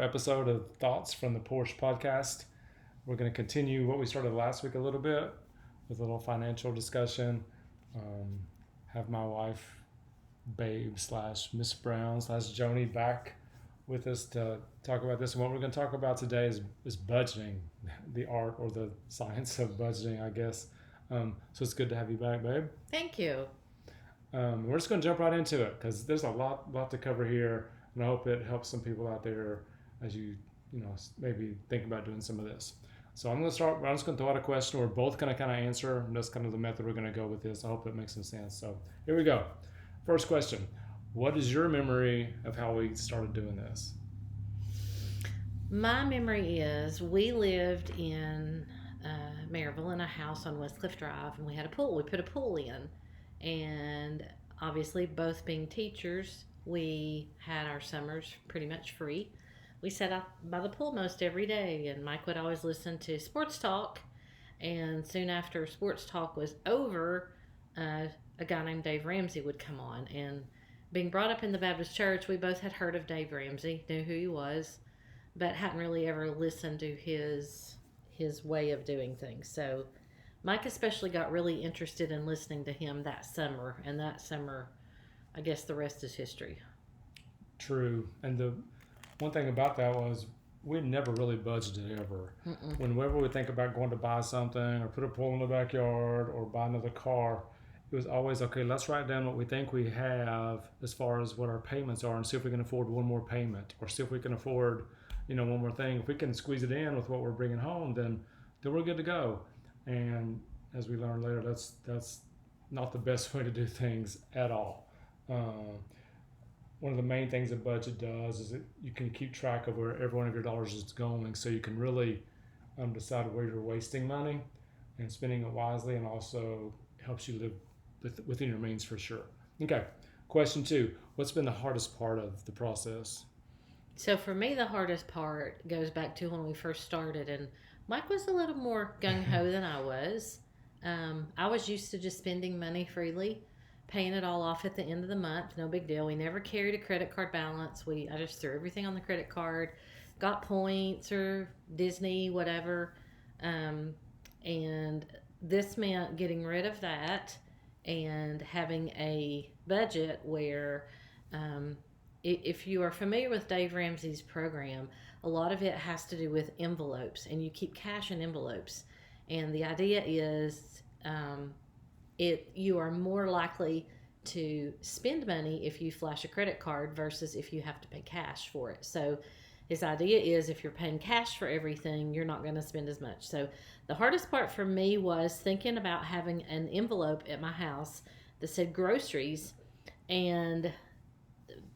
Episode of Thoughts from the Porch podcast. We're going to continue what we started last week a little bit with a little financial discussion. Um, have my wife, Babe slash Miss Brown slash Joni, back with us to talk about this. And what we're going to talk about today is budgeting, the art or the science of budgeting, I guess. So it's good to have you back, Babe. Thank you. We're just going to jump right into it because there's a lot to cover here, and I hope it helps some people out there as you maybe think about doing some of this. So I'm going to start. I'm just going to throw out a question. We're both going to kind of answer, and that's kind of the method we're going to go with this. I hope it makes some sense. So here we go. First question: what is your memory of how we started doing this? My memory is we lived in Maryville in a house on Westcliff Drive, and we had a pool. We put a pool in, and obviously, both being teachers, we had our summers pretty much free. We sat out by the pool most every day, and Mike would always listen to sports talk. And soon after sports talk was over, a guy named Dave Ramsey would come on. And being brought up in the Baptist church, we both had heard of Dave Ramsey, knew who he was, but hadn't really ever listened to his way of doing things. So Mike especially got really interested in listening to him that summer, and that summer, I guess the rest is history. True. And the one thing about that was we never really budgeted ever. Mm-mm. Whenever we think about going to buy something or put a pool in the backyard or buy another car, it was always, okay, let's write down what we think we have as far as what our payments are and see if we can afford one more payment or see if we can afford, one more thing. If we can squeeze it in with what we're bringing home, then we're good to go. And as we learn later, that's not the best way to do things at all. One of the main things a budget does is that you can keep track of where every one of your dollars is going, so you can really decide where you're wasting money and spending it wisely, and also helps you live within your means for sure. Okay, question 2. What's been the hardest part of the process? So for me, the hardest part goes back to when we first started, and Mike was a little more gung-ho than I was. I was used to just spending money freely, paying it all off at the end of the month. No big deal. We never carried a credit card balance. I just threw everything on the credit card, got points or Disney, whatever. And this meant getting rid of that and having a budget where, if you are familiar with Dave Ramsey's program, a lot of it has to do with envelopes, and you keep cash in envelopes. And the idea is, you are more likely to spend money if you flash a credit card versus if you have to pay cash for it. So his idea is if you're paying cash for everything, you're not going to spend as much. So the hardest part for me was thinking about having an envelope at my house that said groceries and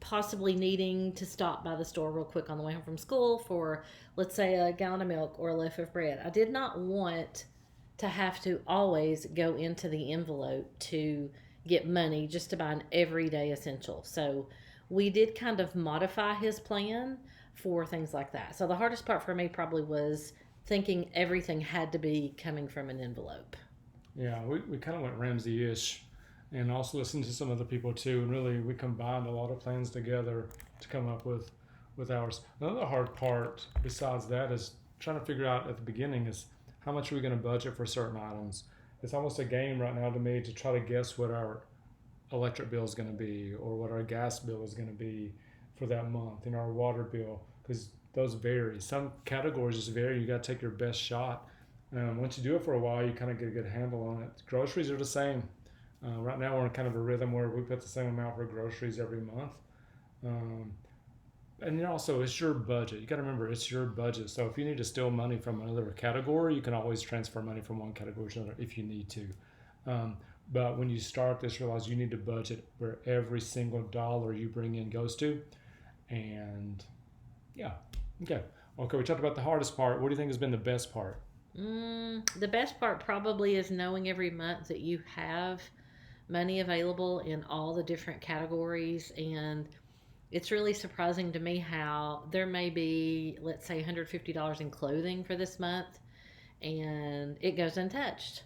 possibly needing to stop by the store real quick on the way home from school for, let's say, a gallon of milk or a loaf of bread. I did not want to have to always go into the envelope to get money just to buy an everyday essential. So we did kind of modify his plan for things like that. So the hardest part for me probably was thinking everything had to be coming from an envelope. Yeah, we kind of went Ramsey-ish and also listened to some other people too. And really, we combined a lot of plans together to come up with ours. Another hard part besides that is trying to figure out at the beginning is how much are we going to budget for certain items. It's almost a game right now to me to try to guess what our electric bill is going to be or what our gas bill is going to be for that month and our water bill, because those vary. Some categories just vary. You got to take your best shot. Once you do it for a while, you kind of get a good handle on it. Groceries are the same. Right now we're in kind of a rhythm where we put the same amount for groceries every month. And then also, it's your budget. You got to remember, it's your budget. So if you need to steal money from another category, you can always transfer money from one category to another if you need to. But when you start this, realize you need to budget where every single dollar you bring in goes to. And yeah, okay. Okay, we talked about the hardest part. What do you think has been the best part? The best part probably is knowing every month that you have money available in all the different categories, and it's really surprising to me how there may be, let's say, $150 in clothing for this month, and it goes untouched.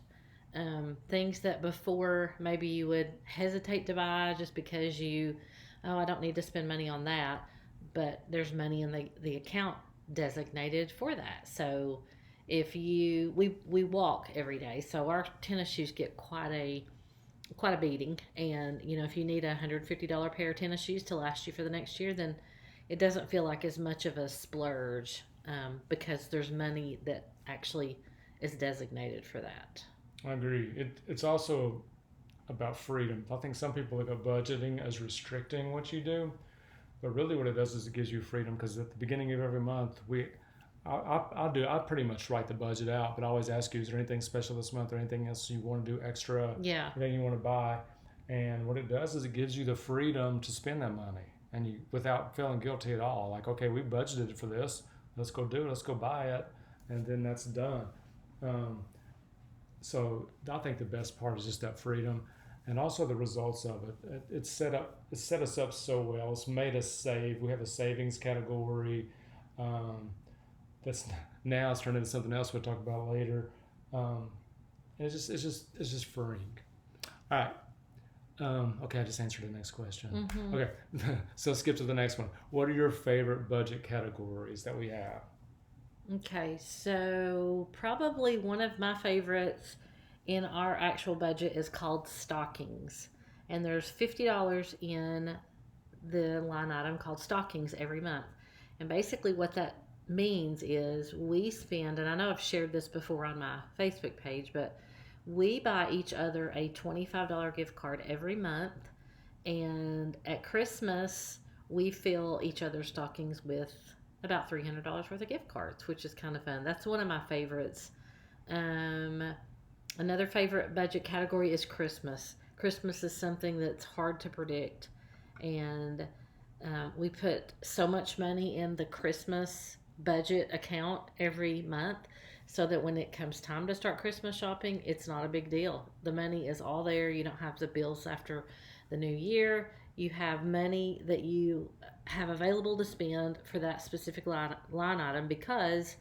Things that before maybe you would hesitate to buy just because I don't need to spend money on that. but there's money in the account designated for that. So if you we walk every day, so our tennis shoes get quite a beating. And if you need $150 pair of tennis shoes to last you for the next year, then it doesn't feel like as much of a splurge, because there's money that actually is designated for that. I agree. It's also about freedom. I think some people look at budgeting as restricting what you do, but really what it does is it gives you freedom, because at the beginning of every month, I pretty much write the budget out, but I always ask you, is there anything special this month or anything else you want to do extra, Yeah. anything you want to buy? And what it does is it gives you the freedom to spend that money, and you, without feeling guilty at all. Like, okay, we budgeted for this, let's go do it, let's go buy it, and then that's done. Um, so I think the best part is just that freedom, and also the results of it. It's set us up so well. It's made us save. We have a savings category. That's now it's turned into something else we'll talk about later. And it's just freeing. All right. Okay, I just answered the next question. Mm-hmm. Okay, so skip to the next one. What are your favorite budget categories that we have? Okay, so probably one of my favorites in our actual budget is called stockings. And there's $50 in the line item called stockings every month. And basically, what that means is we spend, and I know I've shared this before on my Facebook page, but we buy each other a $25 gift card every month. And at Christmas, we fill each other's stockings with about $300 worth of gift cards, which is kind of fun. That's one of my favorites. Another favorite budget category is Christmas. Christmas is something that's hard to predict, and we put so much money in the Christmas budget account every month, so that when it comes time to start Christmas shopping, it's not a big deal. The money is all there. You don't have the bills after the new year. You have money that you have available to spend for that specific line item, because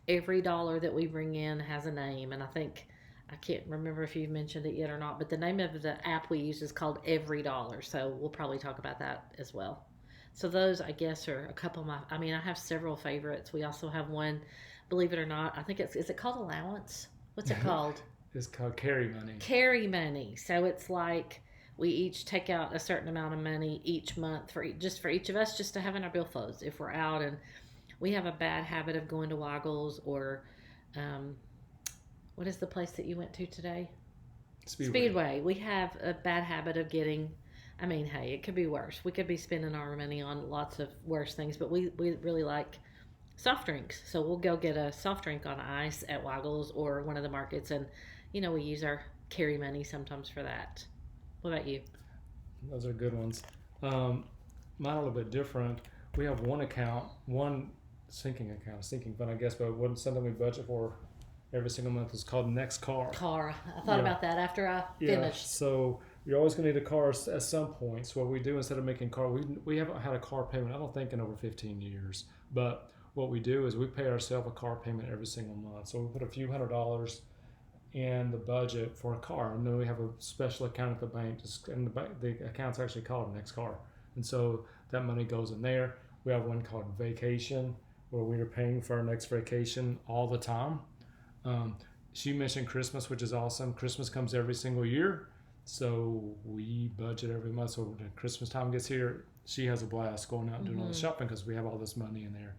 every dollar that we bring in has a name. And I can't remember if you've mentioned it yet or not, but the name of the app we use is called Every Dollar. So we'll probably talk about that as well. So those, I guess, are a couple of I have several favorites. We also have one, believe it or not, I think is it called allowance? What's it called? It's called carry money. Carry money. So it's like we each take out a certain amount of money each month for each of us, just to have in our billfolds if we're out. And we have a bad habit of going to Waggles or what is the place that you went to today? Speedway. We have a bad habit of getting, hey, it could be worse. We could be spending our money on lots of worse things, but we really like soft drinks. So we'll go get a soft drink on ice at Waggles or one of the markets, and we use our carry money sometimes for that. What about you? Those are good ones. Mine a little bit different. We have one sinking fund, I guess, but something we budget for every single month is called Next Car. I thought about that after I finished. So you're always going to need a car at some point. So what we do, instead of making car, we haven't had a car payment, I don't think, in over 15 years. But what we do is we pay ourselves a car payment every single month. So we put a few $100s in the budget for a car, and then we have a special account at the bank, and the account's actually called Next Car, and so that money goes in there. We have one called Vacation, where we are paying for our next vacation all the time. She mentioned Christmas, which is awesome. Christmas comes every single year, so we budget every month. So when Christmas time gets here, she has a blast going out and doing all the shopping, because we have all this money in there.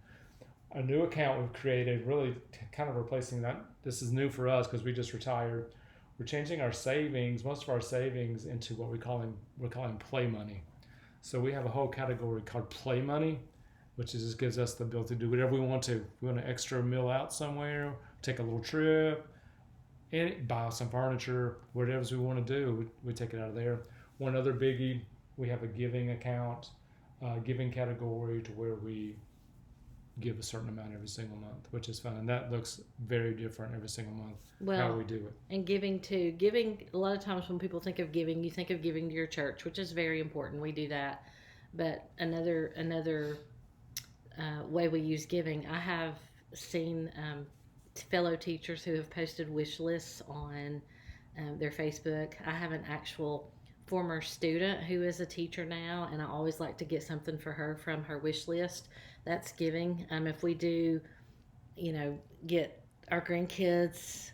A new account we've created, really kind of replacing that. This is new for us because we just retired. We're changing our savings, most of our savings, into what we're calling play money. So we have a whole category called play money, which just gives us the ability to do whatever we want to. We want an extra meal out somewhere, take a little trip, and buy some furniture, whatever we want to do, we take it out of there. One other biggie, we have a giving account, giving category, to where we give a certain amount every single month, which is fun, and that looks very different every single month. How we do it. And giving, a lot of times when people think of giving, you think of giving to your church, which is very important. We do that, but another way we use giving, I have seen fellow teachers who have posted wish lists on their Facebook. I have an actual former student who is a teacher now, and I always like to get something for her from her wish list. That's giving. If we do, get our grandkids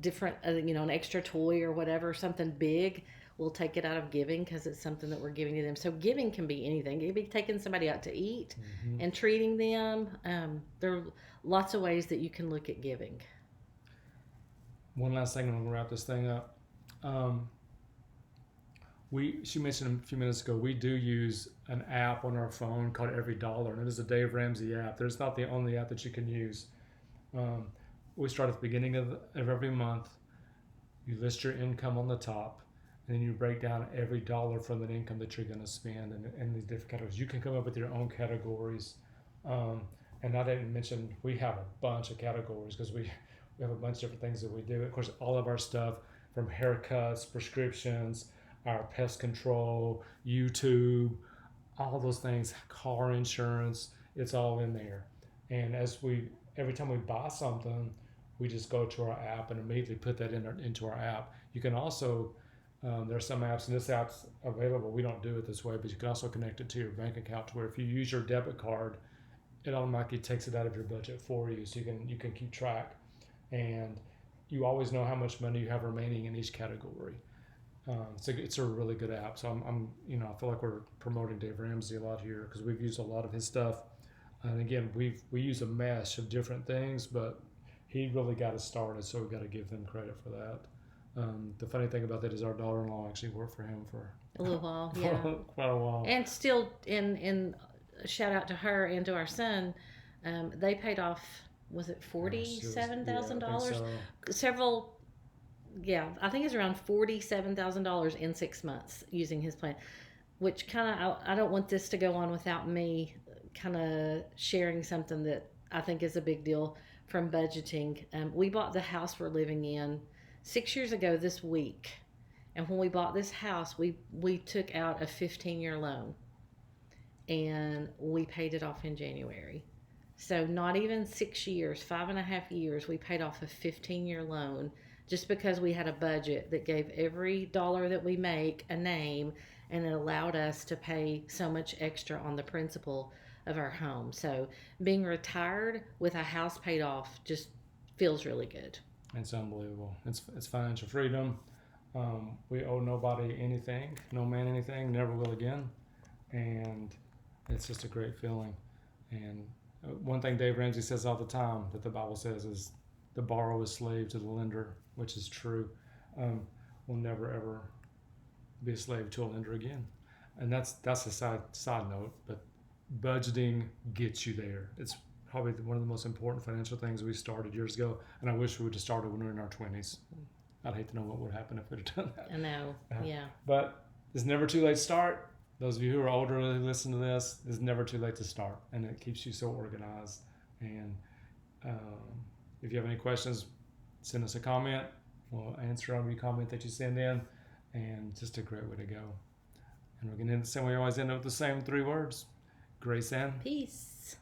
different, an extra toy or whatever, something big, we'll take it out of giving because it's something that we're giving to them. So giving can be anything. It can be taking somebody out to eat and treating them. There are lots of ways that you can look at giving. One last thing, and I'm gonna wrap this thing up. She mentioned a few minutes ago, we do use an app on our phone called Every Dollar, and it is a Dave Ramsey app. There's not the only app that you can use. We start at the beginning of every month. You list your income on the top, and then you break down every dollar from that income that you're going to spend in these different categories. You can come up with your own categories. And I didn't mention, we have a bunch of categories because we have a bunch of different things that we do. Of course, all of our stuff from haircuts, prescriptions, our pest control, YouTube, all those things, car insurance, it's all in there. And every time we buy something, we just go to our app and immediately put that into our app. You can also, there are some apps, and this app's available. We don't do it this way, but you can also connect it to your bank account to where if you use your debit card, it automatically takes it out of your budget for you, so you can keep track, and you always know how much money you have remaining in each category. It's a really good app. So I feel like we're promoting Dave Ramsey a lot here because we've used a lot of his stuff. And again, we use a mesh of different things, but he really got us started, so we got to give them credit for that. The funny thing about that is our daughter-in-law actually worked for him for a little while, yeah, quite a while. And still, in shout out to her and to our son, they paid off. Was it $47,000? Several. Yeah, I think it's around $47,000 in 6 months using his plan, which I don't want this to go on without me kind of sharing something that I think is a big deal from budgeting. We bought the house we're living in 6 years ago this week, and when we bought this house, we took out a 15-year loan, and we paid it off in January. So not even 6 years, 5.5 years, we paid off a 15-year loan just because we had a budget that gave every dollar that we make a name, and it allowed us to pay so much extra on the principal of our home. So being retired with a house paid off just feels really good. It's unbelievable. It's financial freedom. We owe nobody anything, no man anything, never will again. And it's just a great feeling. And one thing Dave Ramsey says all the time that the Bible says is the borrower is slave to the lender, which is true. We'll never ever be a slave to a lender again. And that's a side note, but budgeting gets you there. It's probably one of the most important financial things we started years ago, and I wish we would have started when we were in our 20s. I'd hate to know what would happen if we'd have done that. I know, yeah. But it's never too late to start. Those of you who are older who listen to this, it's never too late to start, and it keeps you so organized. And if you have any questions, send us a comment. We'll answer every comment that you send in, and just a great way to go. And we're going to end the same way we always end up with the same 3 words: grace and peace.